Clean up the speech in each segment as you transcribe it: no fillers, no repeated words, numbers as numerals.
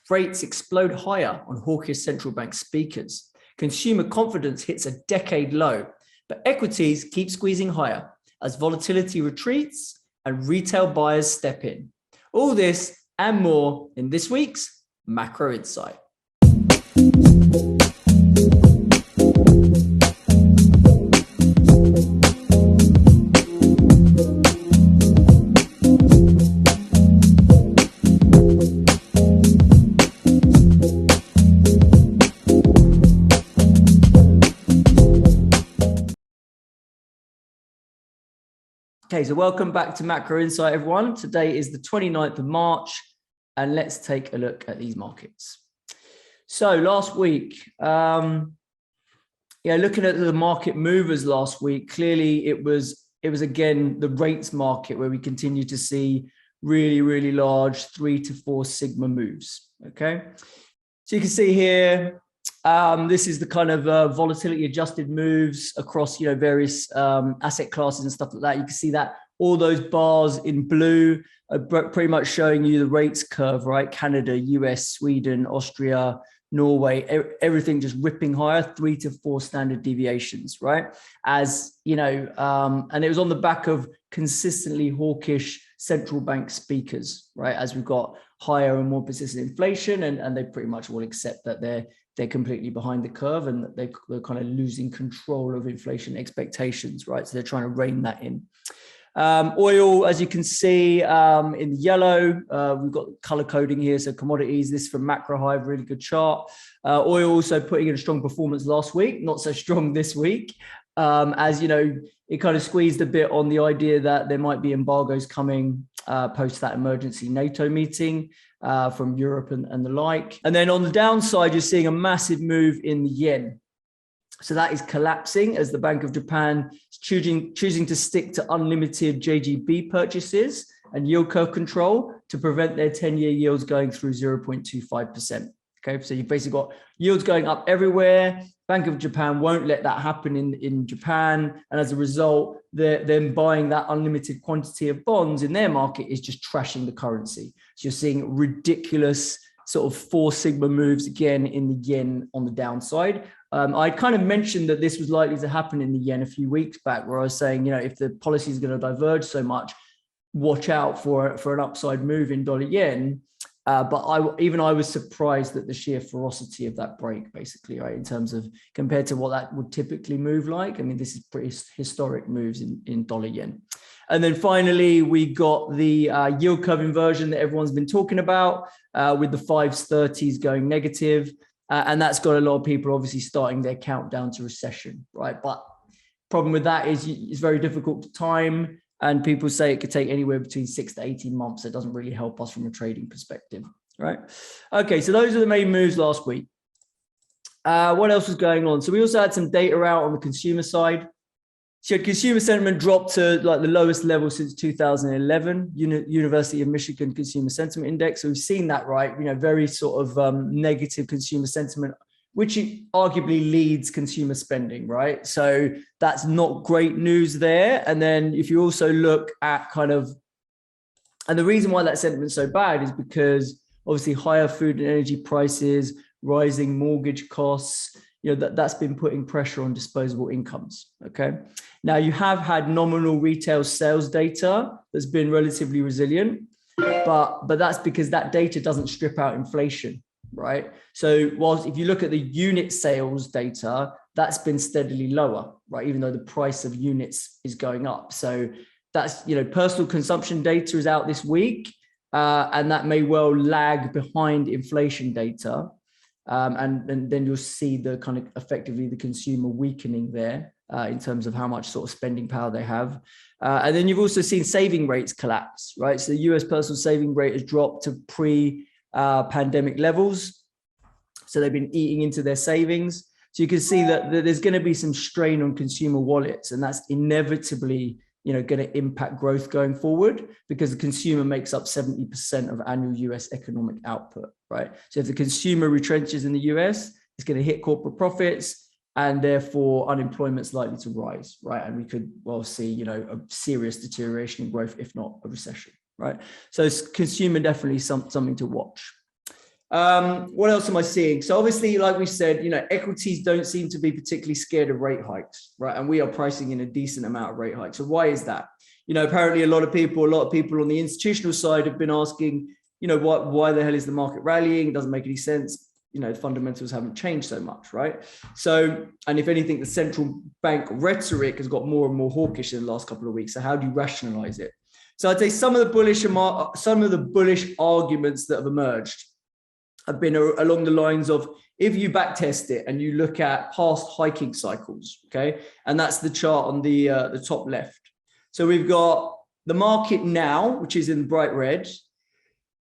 Rates explode higher on hawkish central bank speakers. Consumer confidence hits a decade low, but equities keep squeezing higher as volatility retreats and retail buyers step in. All this and more in this week's Macro Insight. Okay, so welcome back to Macro Insight, everyone. Today is the 29th of March, and let's take a look at these markets. So last week, looking at the market movers last week, clearly it was again the rates market where we continue to see really large 3 to 4 sigma moves. Okay, so you can see here. This is the kind of volatility adjusted moves across, various asset classes and stuff like that. You can see that all those bars in blue are pretty much showing you the rates curve, right? Canada, US, Sweden, Austria, Norway, everything just ripping higher, 3 to 4 standard deviations, right? As you know, and it was on the back of consistently hawkish central bank speakers, right? As we've got higher and more persistent inflation, and they pretty much all accept that they're completely behind the curve and that they're kind of losing control of inflation expectations, right? So they're trying to rein that in. Oil, as you can see in the yellow, we've got color coding here. So commodities, this from Macro Hive, really good chart. Oil also putting in a strong performance last week, not so strong this week. As you know, it kind of squeezed a bit on the idea that there might be embargoes coming post that emergency NATO meeting from Europe and the like. And then on the downside, you're seeing a massive move in the yen. So that is collapsing as the Bank of Japan is choosing to stick to unlimited JGB purchases and yield curve control to prevent their 10-year yields going through 0.25%. Okay, so you've basically got yields going up everywhere. Bank of Japan won't let that happen in Japan. And as a result, them buying that unlimited quantity of bonds in their market is just trashing the currency. So you're seeing ridiculous sort of 4 sigma moves again in the yen on the downside. I kind of mentioned that this was likely to happen in the yen a few weeks back, where I was saying, if the policy is going to diverge so much, watch out for an upside move in dollar yen. But I was surprised at the sheer ferocity of that break, basically, right? In terms of compared to what that would typically move like. I mean, this is pretty historic moves in dollar yen. And then finally, we got the yield curve inversion that everyone's been talking about with the 5s, 30s going negative. And that's got a lot of people obviously starting their countdown to recession, right? But problem with that is it's very difficult to time. And people say it could take anywhere between 6 to 18 months. It doesn't really help us from a trading perspective, right? Okay, so those are the main moves last week. What else was going on? So we also had some data out on the consumer side. So consumer sentiment dropped to like the lowest level since 2011, University of Michigan Consumer Sentiment Index. So we've seen that, right? Very sort of negative consumer sentiment, which arguably leads consumer spending, right? So that's not great news there. And then if you also look at and the reason why that sentiment's so bad is because obviously higher food and energy prices, rising mortgage costs, that's been putting pressure on disposable incomes, okay? Now you have had nominal retail sales data that's been relatively resilient, but that's because that data doesn't strip out inflation, right? So whilst if you look at the unit sales data, that's been steadily lower, right? Even though the price of units is going up. So that's, personal consumption data is out this week, and that may well lag behind inflation data. And then you'll see the kind of effectively the consumer weakening there in terms of how much sort of spending power they have. And then you've also seen saving rates collapse, right? So the US personal saving rate has dropped to pre-pandemic levels. So they've been eating into their savings. So you can see that there's going to be some strain on consumer wallets, and that's inevitably going to impact growth going forward because the consumer makes up 70% of annual US economic output, right? So if the consumer retrenches in the US, it's going to hit corporate profits, and therefore unemployment's likely to rise, right? And we could well see, a serious deterioration in growth, if not a recession, right? So it's consumer definitely something to watch. What else am I seeing? So obviously, like we said, equities don't seem to be particularly scared of rate hikes, right? And we are pricing in a decent amount of rate hikes. So why is that? Apparently a lot of people on the institutional side have been asking, why the hell is the market rallying? It doesn't make any sense. The fundamentals haven't changed so much, right? So, and if anything, the central bank rhetoric has got more and more hawkish in the last couple of weeks. So how do you rationalize it? So I'd say some of the bullish arguments that have emerged have been along the lines of, if you backtest it and you look at past hiking cycles, okay, and that's the chart on the top left. So we've got the market now, which is in bright red.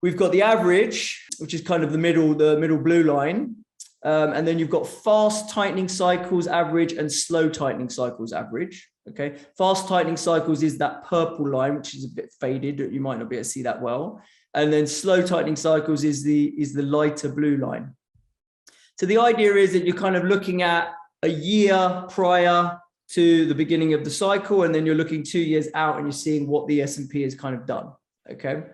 We've got the average, which is kind of the middle blue line. And then you've got fast tightening cycles average and slow tightening cycles average. Okay. Fast tightening cycles is that purple line, which is a bit faded. You might not be able to see that well. And then slow tightening cycles is the lighter blue line. So the idea is that you're kind of looking at a year prior to the beginning of the cycle, and then you're looking 2 years out and you're seeing what the S&P has kind of done. Okay.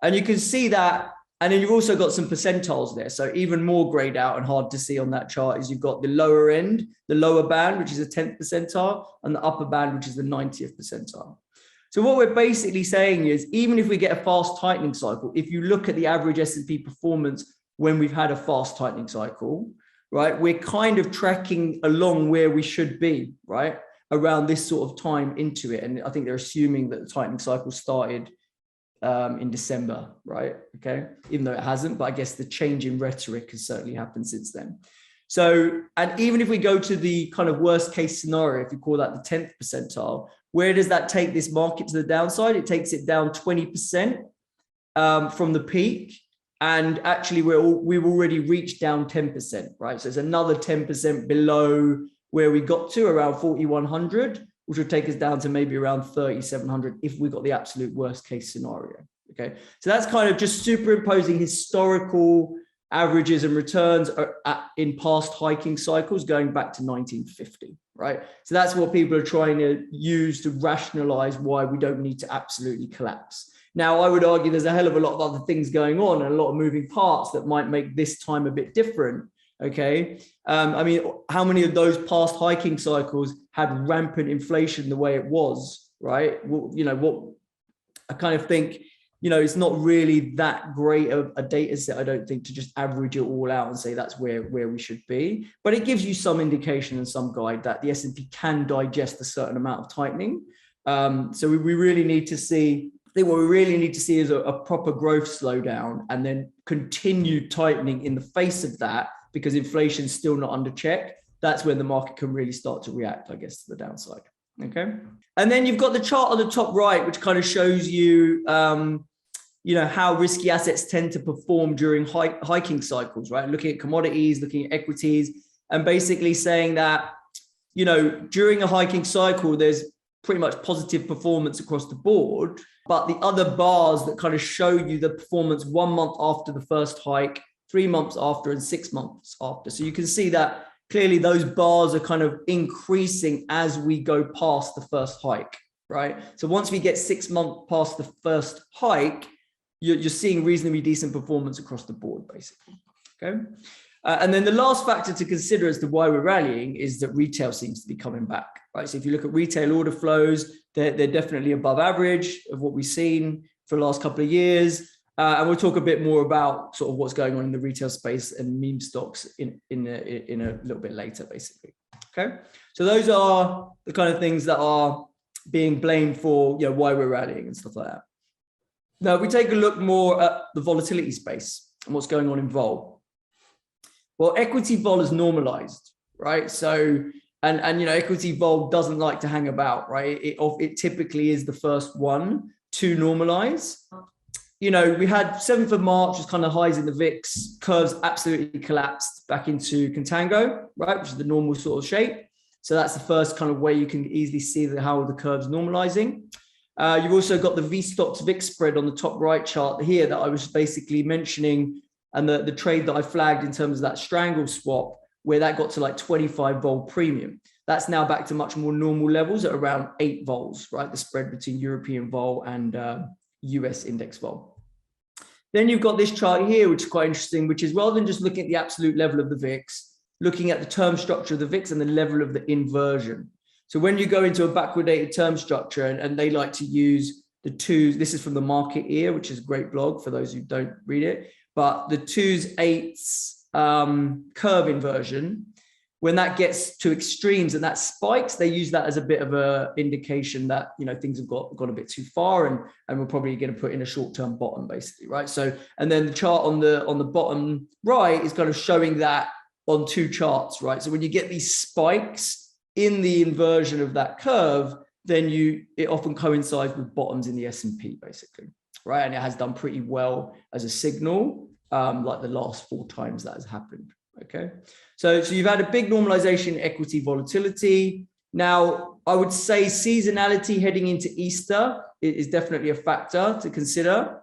And you can see that, and then you've also got some percentiles there. So even more grayed out and hard to see on that chart is you've got the lower end, the lower band, which is the 10th percentile, and the upper band, which is the 90th percentile. So what we're basically saying is, even if we get a fast tightening cycle, if you look at the average S&P performance when we've had a fast tightening cycle, right, we're kind of tracking along where we should be, right, around this sort of time into it. And I think they're assuming that the tightening cycle started in December, right? Okay, even though it hasn't, but I guess the change in rhetoric has certainly happened since then. So, and even if we go to the kind of worst case scenario, if you call that the 10th percentile, where does that take this market to the downside? It takes it down 20% from the peak. And actually we've already reached down 10%, right? So it's another 10% below where we got to, around 4,100, which would take us down to maybe around 3,700 if we got the absolute worst case scenario. Okay, so that's kind of just superimposing historical averages and returns in past hiking cycles going back to 1950, right? So that's what people are trying to use to rationalize why we don't need to absolutely collapse. Now, I would argue there's a hell of a lot of other things going on and a lot of moving parts that might make this time a bit different. Okay. I mean, how many of those past hiking cycles had rampant inflation the way it was, right? Well, what I kind of think, it's not really that great of a data set, I don't think, to just average it all out and say that's where we should be. But it gives you some indication and some guide that the S&P can digest a certain amount of tightening. So we really need to see, I think what we really need to see is a proper growth slowdown and then continued tightening in the face of that, because inflation's still not under check. That's when the market can really start to react, I guess, to the downside. Okay. And then you've got the chart on the top right, which kind of shows you, how risky assets tend to perform during hiking cycles, right? Looking at commodities, looking at equities, and basically saying that, during a hiking cycle, there's pretty much positive performance across the board. But the other bars that kind of show you the performance 1 month after the first hike, 3 months after, and 6 months after. So you can see that clearly those bars are kind of increasing as we go past the first hike, right? So once we get 6 months past the first hike, you're seeing reasonably decent performance across the board, basically. Okay. And then the last factor to consider as to why we're rallying is that retail seems to be coming back, right? So if you look at retail order flows, they're definitely above average of what we've seen for the last couple of years. And we'll talk a bit more about sort of what's going on in the retail space and meme stocks in a little bit later, basically. Okay. So those are the kind of things that are being blamed for, why we're rallying and stuff like that. Now, if we take a look more at the volatility space and what's going on in vol. Well, equity vol is normalized, right? So, and equity vol doesn't like to hang about, right? It typically is the first one to normalize. We had 7th of March was kind of highs in the VIX, curves absolutely collapsed back into contango, right? Which is the normal sort of shape. So that's the first kind of way you can easily see how the curve's normalizing. You've also got the VSTOXX VIX spread on the top right chart here that I was basically mentioning, and the trade that I flagged in terms of that strangle swap, where that got to like 25 vol premium. That's now back to much more normal levels at around 8 vols, right? The spread between European vol and US index vol. Then you've got this chart here, which is quite interesting, which is rather than just looking at the absolute level of the VIX, looking at the term structure of the VIX and the level of the inversion. So when you go into a backwardated term structure, and they like to use the twos, this is from the Market Ear, which is a great blog for those who don't read it, but the 2s, 8s curve inversion, when that gets to extremes and that spikes, they use that as a bit of a indication that, you know, things have gone a bit too far, and we're probably going to put in a short-term bottom, basically, right? So, and then the chart on the bottom right is kind of showing that on 2 charts, right? So when you get these spikes in the inversion of that curve, then it often coincides with bottoms in the S&P, basically, right? And it has done pretty well as a signal, like the last 4 times that has happened. Okay, so you've had a big normalization in equity volatility. Now, I would say seasonality heading into Easter is definitely a factor to consider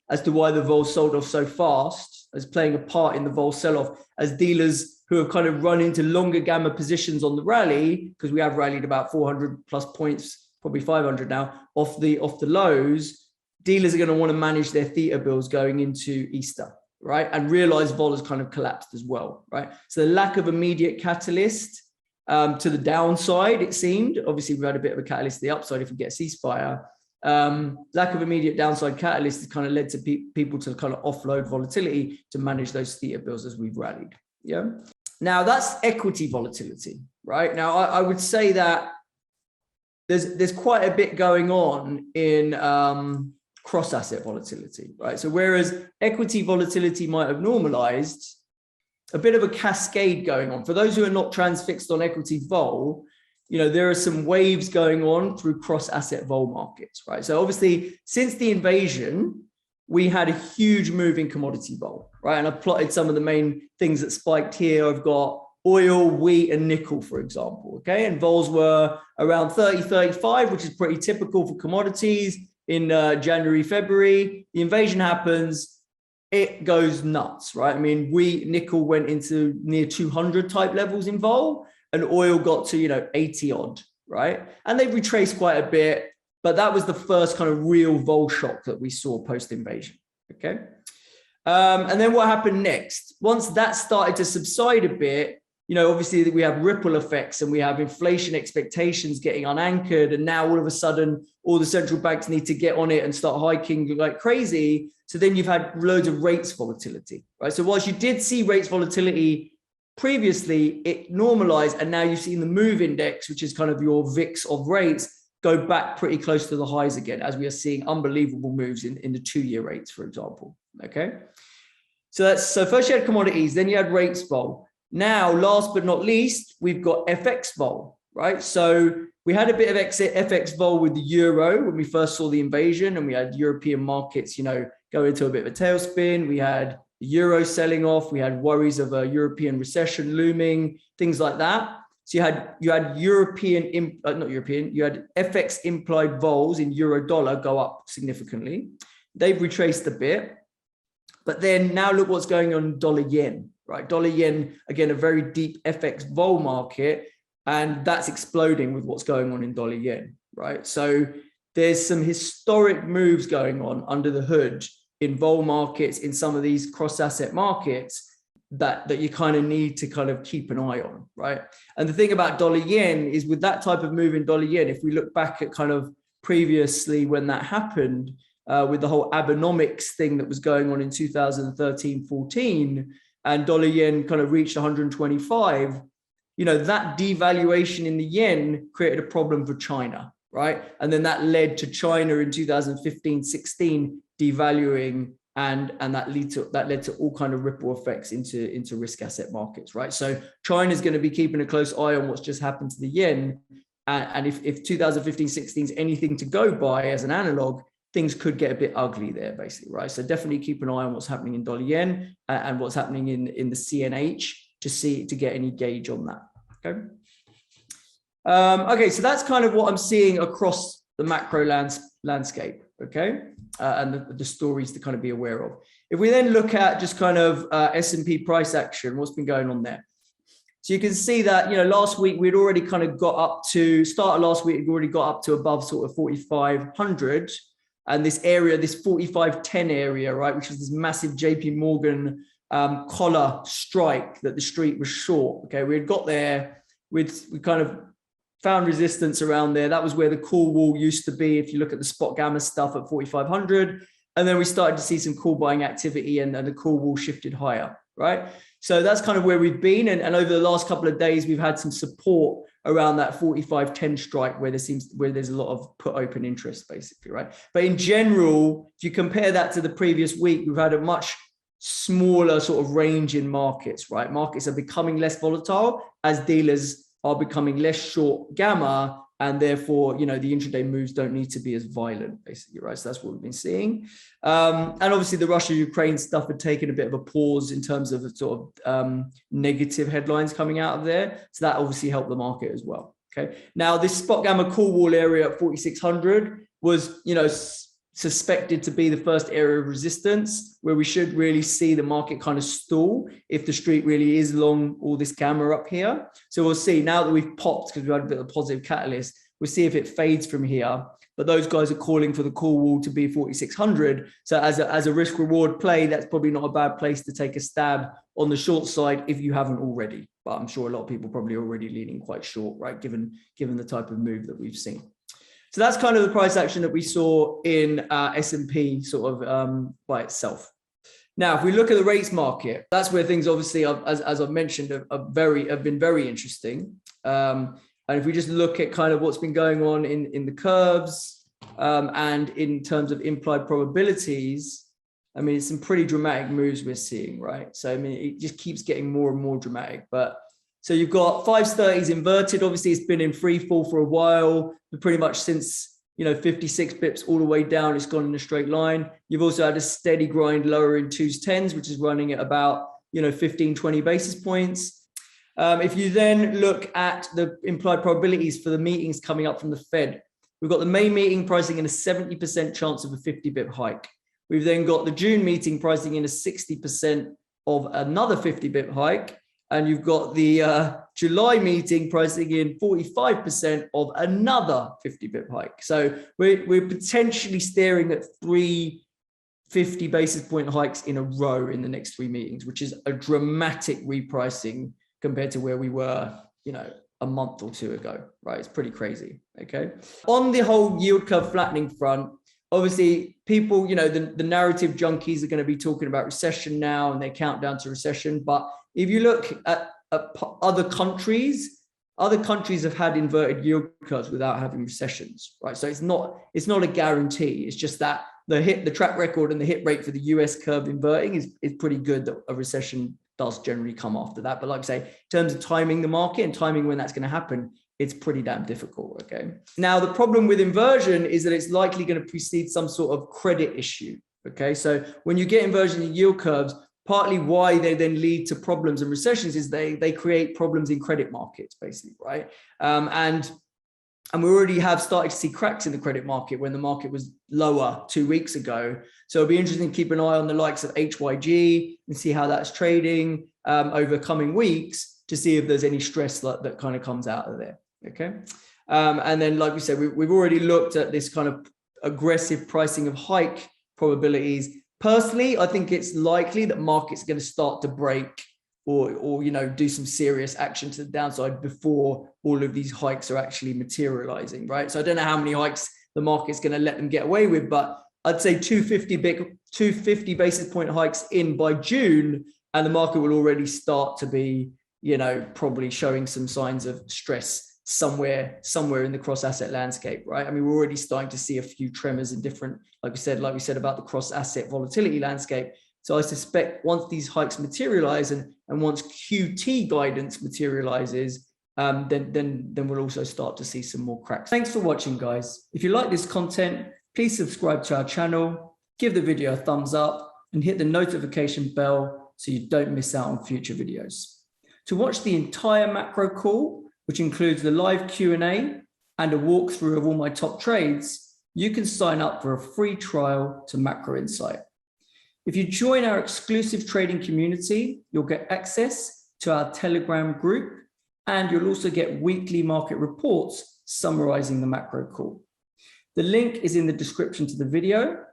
as to why the vol sold off so fast, as playing a part in the vol sell-off, as dealers who have kind of run into longer gamma positions on the rally, because we have rallied about 400 plus points, probably 500 now, off the lows. Dealers are going to want to manage their theta bills going into Easter, right? And realize vol has kind of collapsed as well, right? So the lack of immediate catalyst to the downside, it seemed. Obviously, we've had a bit of a catalyst to the upside if we get a ceasefire. Lack of immediate downside catalyst has kind of led to people to kind of offload volatility to manage those theta bills as we've rallied. Yeah. Now that's equity volatility, right? Now I would say that there's quite a bit going on in cross-asset volatility, right? So whereas equity volatility might have normalized, a bit of a cascade going on. For those who are not transfixed on equity vol, you know, there are some waves going on through cross-asset vol markets, right? So obviously, since the invasion, we had a huge move in commodity vol, right? And I've plotted some of the main things that spiked here. I've got oil, wheat, and nickel, for example, okay? And vols were around 30, 35, which is pretty typical for commodities. In January, February, the invasion happens, it goes nuts, right? I mean, nickel went into near 200 type levels in vol, and oil got to, you know, 80 odd, right? And they've retraced quite a bit, but that was the first kind of real vol shock that we saw post-invasion, okay? And then what happened next? Once that started to subside a bit, you know, obviously we have ripple effects and we have inflation expectations getting unanchored. And now all of a sudden, all the central banks need to get on it and start hiking like crazy. So then you've had loads of rates volatility, right? So whilst you did see rates volatility previously, it normalized. And now you've seen the move index, which is kind of your VIX of rates, go back pretty close to the highs again, as we are seeing unbelievable moves in the 2-year rates, for example, okay? So first you had commodities, then you had rates vol. Now, last but not least, we've got FX vol, right? So we had a bit of exit FX vol with the euro when we first saw the invasion, and we had European markets, you know, go into a bit of a tailspin. We had the euro selling off. We had worries of a European recession looming, things like that. So you had you had FX implied vols in euro dollar go up significantly. They've retraced a bit, but then now look what's going on in dollar yen. Right, dollar yen, again, a very deep FX vol market, and that's exploding with what's going on in dollar yen, right? So there's some historic moves going on under the hood in vol markets, in some of these cross-asset markets that you kind of need to kind of keep an eye on, right? And the thing about dollar yen is, with that type of move in dollar yen, if we look back at kind of previously when that happened, with the whole Abenomics thing that was going on in 2013-14, and dollar yen kind of reached 125, you know, that devaluation in the yen created a problem for China, right? And then that led to China in 2015-16 devaluing, and that led to all kind of ripple effects into risk asset markets, right? So China's going to be keeping a close eye on what's just happened to the yen. And if 2015-16 is anything to go by as an analog, things could get a bit ugly there, basically, right? So definitely keep an eye on what's happening in dollar yen and what's happening in the CNH to get any gauge on that. Okay. Okay, so that's kind of what I'm seeing across the macro landscape. Okay, and the stories to kind of be aware of. If we then look at just kind of S&P price action, what's been going on there? So you can see that, you know, last week we'd already kind of got up to, start of last week, we'd already got up to above sort of 4,500. and this area, this 45.10 area, right, which was this massive JP Morgan collar strike that the street was short. Okay, we had got there, we kind of found resistance around there. That was where the call wall used to be. If you look at the spot gamma stuff at 4,500, and then we started to see some call buying activity, and the call wall shifted higher, right? So that's kind of where we've been. And over the last couple of days, we've had some support around that 45.10 strike where there's a lot of put open interest, basically, right? But in general, if you compare that to the previous week, we've had a much smaller sort of range in markets, right? Markets are becoming less volatile as dealers are becoming less short gamma, and therefore, you know, the intraday moves don't need to be as violent, basically, right? So that's what we've been seeing. And obviously the Russia-Ukraine stuff had taken a bit of a pause in terms of the sort of negative headlines coming out of there. So that obviously helped the market as well, okay? Now, this spot gamma call wall area at 4,600 was, you know, suspected to be the first area of resistance where we should really see the market kind of stall if the street really is long all this gamma up here. So we'll see now that we've popped, because we had a bit of a positive catalyst, we'll see if it fades from here. But those guys are calling for the call wall to be 4,600. So as a risk reward play, that's probably not a bad place to take a stab on the short side if you haven't already. But I'm sure a lot of people probably already leaning quite short, right? Given the type of move that we've seen. So that's kind of the price action that we saw in S&P sort of by itself. Now, if we look at the rates market, that's where things obviously, as I've mentioned, have been very interesting. And if we just look at kind of what's been going on in the curves and in terms of implied probabilities, I mean, it's some pretty dramatic moves we're seeing, right? So, I mean, it just keeps getting more and more dramatic. But so you've got 530s inverted. Obviously, it's been in free fall for a while, but pretty much since, you know, 56 pips all the way down, it's gone in a straight line. You've also had a steady grind lower in 2s, 10s, which is running at about, you know, 15, 20 basis points. If you then look at the implied probabilities for the meetings coming up from the Fed, we've got the May meeting pricing in a 70% chance of a 50 pip hike. We've then got the June meeting pricing in a 60% of another 50 pip hike. And you've got the July meeting pricing in 45% of another 50 pip hike. So we're potentially staring at 3 50 basis point hikes in a row in the next 3 meetings, which is a dramatic repricing compared to where we were, you know, a month or 2 ago, right? It's pretty crazy, okay? On the whole yield curve flattening front, obviously people, you know, the narrative junkies are going to be talking about recession now and their countdown to recession. But if you look at other countries have had inverted yield curves without having recessions, right? So it's not a guarantee. It's just that the track record and the hit rate for the US curve inverting is pretty good, that a recession does generally come after that. But like I say, in terms of timing the market and timing when that's going to happen, it's pretty damn difficult, okay? Now, the problem with inversion is that it's likely going to precede some sort of credit issue, okay? So when you get inversion in yield curves, partly why they then lead to problems and recessions is they create problems in credit markets, basically, right? And we already have started to see cracks in the credit market when the market was lower 2 weeks ago. So it'll be interesting to keep an eye on the likes of HYG and see how that's trading over coming weeks to see if there's any stress that kind of comes out of there, okay? And then, like we said, we've already looked at this kind of aggressive pricing of hike probabilities. Personally, I think it's likely that markets are going to start to break or you know, do some serious action to the downside before all of these hikes are actually materializing, right? So I don't know how many hikes the market's going to let them get away with, but I'd say 250 basis point hikes in by June, and the market will already start to be, you know, probably showing some signs of stress somewhere in the cross asset landscape, right? I mean, we're already starting to see a few tremors in different, like we said about the cross asset volatility landscape. So I suspect once these hikes materialize and once QT guidance materializes, then we'll also start to see some more cracks. Thanks for watching, guys. If you like this content, please subscribe to our channel, give the video a thumbs up, and hit the notification bell so you don't miss out on future videos. To watch the entire macro call, which includes the live Q&A and a walkthrough of all my top trades, you can sign up for a free trial to Macro Insight. If you join our exclusive trading community, you'll get access to our Telegram group, and you'll also get weekly market reports summarizing the macro call. The link is in the description to the video.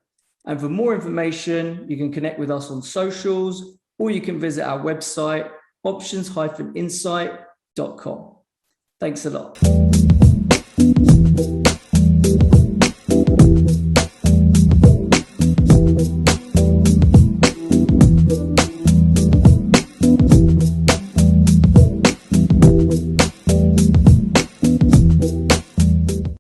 And for more information, you can connect with us on socials, or you can visit our website, options-insight.com. Thanks a lot.